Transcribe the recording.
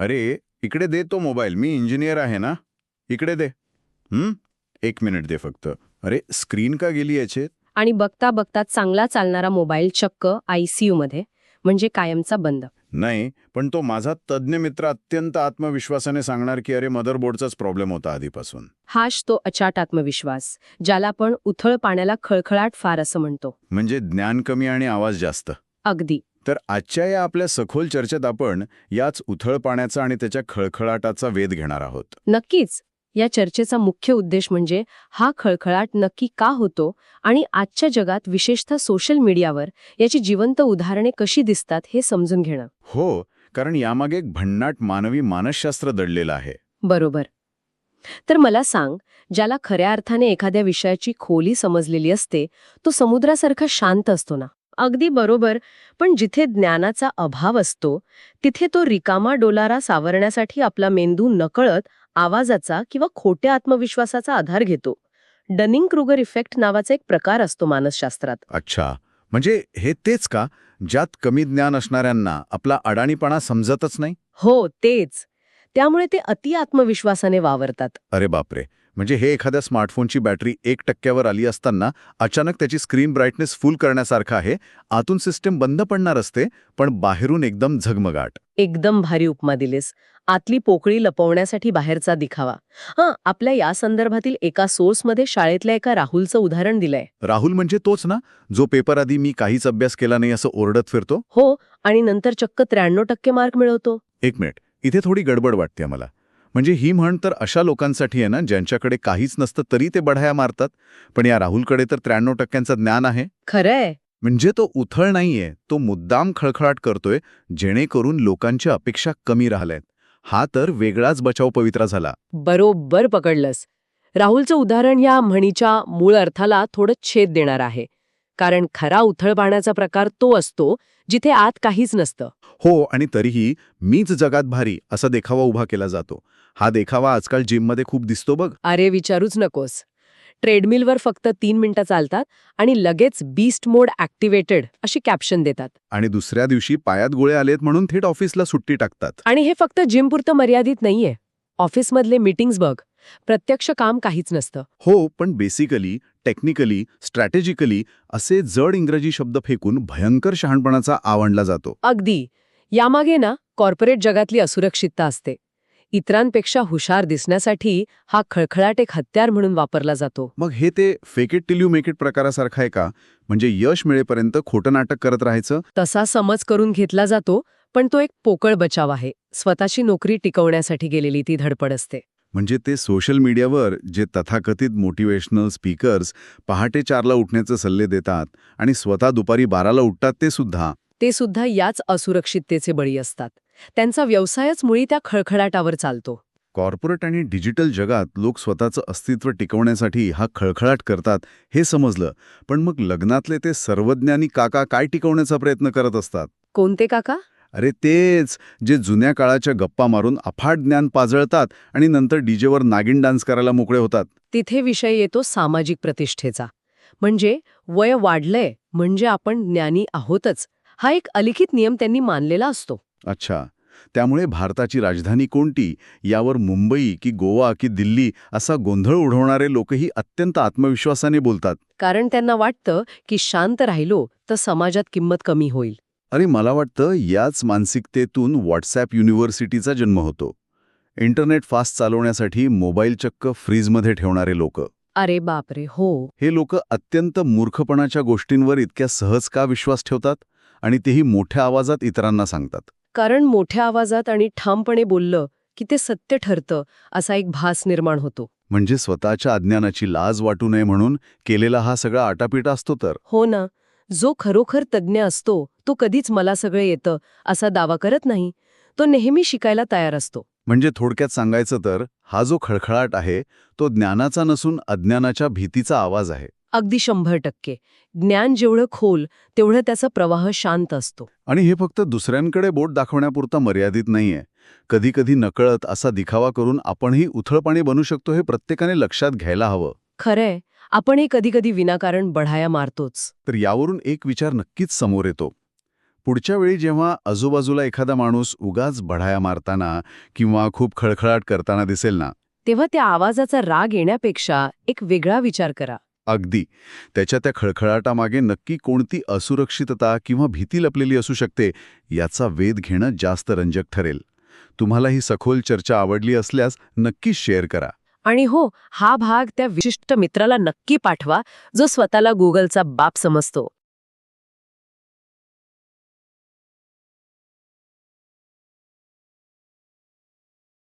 अरे, इकडे दे तो मोबाईल. मी इंजिनियर आहे ना. इकडे दे. हं? 1 मिनिट दे फक्त. अरे, स्क्रीन का गेली याचे? आणि बघता बघता चांगला चालणारा मोबाईल चक्क आयसीयू मध्ये, म्हणजे कायमचा बंद. नाही, पण तो माझा तज्ज्ञ मित्र अत्यंत आत्मविश्वासाने सांगणार की अरे मदरबोर्डचाच प्रॉब्लेम होता आधीपासून. हाच तो अचाट आत्मविश्वास, ज्याला आपण उथळ पाण्याला खळखळाट फार असं म्हणतो. म्हणजे ज्ञान कमी आणि आवाज जास्त. अगदी. तर आजच्या या आपल्या सखोल चर्चेत आपण याच उथळ पाण्याचा आणि त्याच्या खळखळाटाचा वेध घेणार आहोत. नक्कीच. या चर्चेचा मुख्य उद्देश म्हणजे हा खळखळाट नक्की का होतो आणि आजच्या जगात विशेषतः सोशल मीडियावर याची जिवंत उदाहरणे कशी दिसतात हे समजून घेणं. हो, कारण यामागे एक भन्नाट मानवी मानसशास्त्र दडलेलं आहे. बरोबर. तर मला सांग, ज्याला खऱ्या अर्थाने एखाद्या विषयाची खोली समजलेली असते, तो समुद्रासारखा शांत असतो ना. अगदी बरोबर. पण जिथे ज्ञानाचा अभाव असतो, तिथे तो रिकामा डोलारा सावरण्यासाठी आपला मेंदू नकळत आवाजाचा किंवा खोट्या आत्मविश्वासाचा आधार घेतो. डनिंग क्रुगर इफेक्ट नावाचा एक प्रकार असतो मानसशास्त्रात. अच्छा, म्हणजे हे तेच का, ज्यात कमी ज्ञान असणाऱ्यांना आपला अडाणीपणा समजतच नाही? हो, तेच. त्यामुळे ते अति आत्मविश्वासाने वावरतात. अरे बापरे, म्हणजे हे एखाद्या स्मार्टफोनची बॅटरी 1% आली असताना अचानक त्याची स्क्रीन ब्राईटनेस फुल करण्यासारखं आहे. आतून सिस्टीम बंद पडणार असते, पण बाहेरून एकदम झगमगाट. एकदम भारी उपमा दिलीस. आतली पोकळी लपवण्यासाठी बाहेरचा दिखावा. आपल्या या संदर्भातील एका सोर्समध्ये शाळेतल्या एका राहुलचं उदाहरण दिलंय. राहुल म्हणजे तोच ना, जो पेपर आधी मी काहीच अभ्यास केला नाही असं ओरडत फिरतो? हो, आणि नंतर चक्क 93% मार्क मिळवतो. 1 मिनिट, इथे थोडी गडबड वाटते मला. म्हणजे ही म्हण तर अशा लोकांसाठी आहे ना, ज्यांच्याकडे काहीच नसतं तरी ते बढाया मारतात. पण या राहुलकडे तर 93% ज्ञान आहे. खरंय. म्हणजे तो उथळ नाहीये, तो मुद्दाम खळखळाट करतोय जेणेकरून लोकांच्या अपेक्षा कमी राहिल्यात. हा तर वेगळाच बचाव पवित्रा झाला. बरोबर पकडलंस. राहुलचं उदाहरण या म्हणीच्या मूळ अर्थाला थोडं छेद देणार आहे. कारण खरा उथळपाण्याचा प्रकार तो असतो जिथे आत काहीच नसतं. हो, आणि तरीही मीच जगात भारी असा देखावा उभा केला जातो. हा देखावा आजकाल जिममध्ये खूप दिसतो बघ. अरे विचारूच नकोस. ट्रेडमिलवर फक्त 3 मिनिटं चालतात आणि लगेच बीस्ट मोड ॲक्टिव्हेटेड अशी कॅप्शन देतात. आणि दुसऱ्या दिवशी पायात गोळे आलेत म्हणून थेट ऑफिसला सुट्टी टाकतात. आणि हे फक्त जिमपुरतं मर्यादित नाहीये. ऑफिसमधले मीटिंग्स बघ. प्रत्यक्ष काम काहीच नसतं. हो, पण बेसिकली, टेक्निकली, स्ट्रॅटेजिकली असे जड इंग्रजी शब्द फेकून भयंकर शहाणपणाचा आवणला जातो. अगदी. यामागे ना कॉर्पोरेट जगातली असुरक्षितता असते. इतरांपेक्षा हुशार दिसण्यासाठी हा खळखळाट एक हत्यार म्हणून वापरला जातो. मग हे ते fake it till you make it प्रकारासारखं आहे का? म्हणजे यश मिळेपर्यंत खोटं नाटक करत राहायचं? तसा समज करून घेतला जातो, पण तो एक पोकळ बचाव आहे. स्वतःची नोकरी टिकवण्यासाठी गेलेली ती धडपड असते. म्हणजे ते सोशल मीडियावर जे तथाकथित मोटिवेशनल स्पीकर्स पहाटे 4ला उठण्याचे सल्ले देतात आणि स्वतः दुपारी 12ला उठतात ते सुद्धा याच असुरक्षिततेचे बळी असतात. त्यांचा व्यवसायच मुळी त्या खळखळाटावर चालतो. कॉर्पोरेट आणि डिजिटल जगात लोक स्वतःचं अस्तित्व टिकवण्यासाठी हा खळखळाट करतात हे समजलं, पण मग लग्नातले ते सर्वज्ञानी काका काय टिकवण्याचा प्रयत्न करत असतात? कोणते काका? अरे तेच, जे जुन्या काळाच्या गप्पा मारून अफाट ज्ञान पाजळतात आणि नंतर डीजेवर नागिन डान्स करायला मोकळे होतात. तिथे विषय येतो सामाजिक प्रतिष्ठेचा. म्हणजे वय वाढलंय म्हणजे आपण ज्ञानी आहोतच, हा एक अलिखित नियम त्यांनी मानलेला असतो. अच्छा, त्यामुळे भारताची राजधानी कोणती यावर मुंबई की गोवा की दिल्ली असा गोंधळ उडवणारे लोकही अत्यंत आत्मविश्वासाने बोलतात. कारण त्यांना वाटतं की शांत राहिलो तर समाजात किंमत कमी होईल. आणि मला वाटतं याच मानसिकतेतून व्हॉट्सॲप युनिव्हर्सिटीचा जन्म होतो. इंटरनेट फास्ट चालवण्यासाठी मोबाईल चक्क फ्रीजमध्ये ठेवणारे लोक. अरे बापरे, हो. हे लोक अत्यंत मूर्खपणाच्या गोष्टींवर इतक्या सहज का विश्वास ठेवतात आणि तेही मोठ्या आवाजात इतरांना सांगतात? कारण मोठ्या आवाजात आणि ठामपणे बोललं की ते सत्य ठरतं असा एक भास निर्माण होतो. म्हणजे स्वतःच्या अज्ञानाची लाज वाटू नये म्हणून केलेला हा सगळा आटापिटा असतो तर? हो ना. जो खरोखर तज्ज्ञ असतो तो कधीच मला सगळं येतं असा दावा करत नाही. तो नेहमी शिकायला तयार असतो. म्हणजे थोडक्यात सांगायचं तर हा जो खळखळाट आहे तो ज्ञानाचा नसून अज्ञानाच्या भीतीचा आवाज आहे. अगदी 100%. ज्ञान जेवढं खोल तेवढं त्याचा प्रवाह शांत असतो. आणि हे फक्त दुसऱ्यांकडे बोट दाखवण्यापुरता मर्यादित नाहीये. कधीकधी नकळत असा दिखावा करून आपणही उथळपाणी बनू शकतो हे प्रत्येकाने लक्षात घ्यायला हवं. खरंय, आपणही कधी कधी विनाकारण बढाया मारतोच. तर यावरून एक विचार नक्कीच समोर येतो. पुढच्या वेळी जेव्हा आजूबाजूला एखादा माणूस उगाच बढाया मारताना किंवा खूप खळखळाट करताना दिसेल ना, तेव्हा त्या आवाजाचा राग येण्यापेक्षा एक वेगळा विचार करा. अगदी त्याच्या त्या खळखळाटामागे नक्की कोणती असुरक्षितता किंवा भीती लपलेली असू शकते याचा वेध घेणं जास्त रंजक ठरेल. तुम्हाला ही सखोल चर्चा आवडली असल्यास नक्कीच शेअर करा. आणि हो, हा भाग त्या विशिष्ट मित्राला नक्की पाठवा जो स्वतःला गुगलचा बाप समजतो.